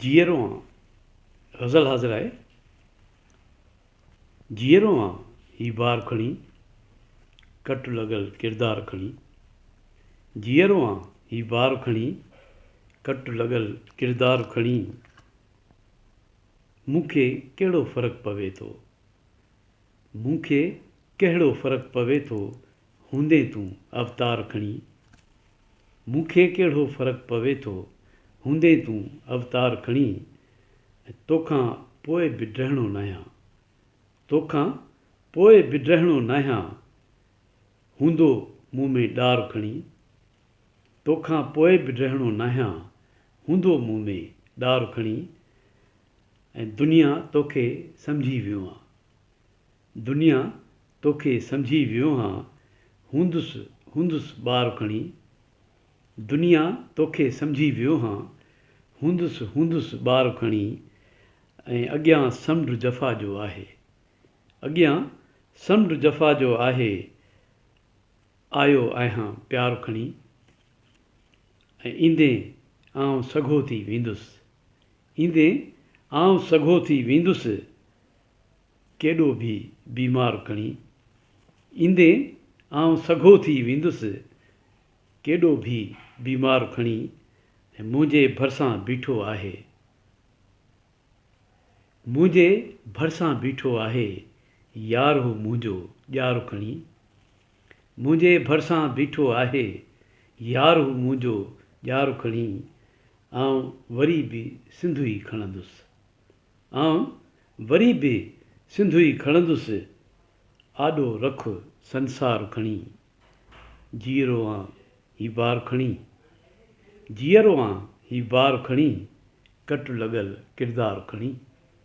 जीअरो गज़ल हाज़िर आहे। जीअरो ही बार खणी कट लॻल किरदार खणी। जीअरो ही बार खणी कट लॻल किरदार खणी। मूंखे कहिड़ो फ़र्क़ु पवे थो, मूंखे कहिड़ो फ़र्क़ु पवे थो हूंदे तूं अवतार खणी। मूंखे कहिड़ो फ़र्क़ु पवे थो हूंदे तूं अवतार खणी। तोखां पोइ बि डहिणो न आहियां, तोखां पोइ बि डहिणो न आहियां हूंदो मूं में ॾार खणी। तोखां पोइ बि डहिणो न आहियां हूंदो मूं में ॾार खणी। ऐं दुनिया तोखे सम्झी वियो आहे, दुनिया तोखे सम्झी वियो आहे हूंदुसि हूंदुसि ॿार खणी। दुनिया तोखे सम्झी वियो आहे हूंदुसि हूंदुसि ॿार खणी। ऐं अॻियां समुंड जफ़ा जो आहे, अॻियां समुंड जफ़ा जो आहे आयो आहियां प्यार खणी। ऐं ईंदे आउं सॻो थी वेंदुसि, ईंदे आउं सॻो थी वेंदुसि केॾो बि बीमार खणी। ईंदे आउं सॻो थी वेंदुसि केॾो बि बीमार खणी। ऐं मुंहिंजे भरिसां बीठो आहे, मुंहिंजे भरिसां बीठो आहे यार हो मुंहिंजो ॼार खणी। मुंहिंजे भरिसां बीठो आहे यार हो मुंहिंजो ॼार खणी। आउं वरी बि सिंधु ई खणंदुसि, आउं वरी बि सिंधु ई खणंदुसि आॾो रख संसार खणी। जीअरो ही बार खणी, जीअरो ही बार खणी कट लॻल किरदार खणी।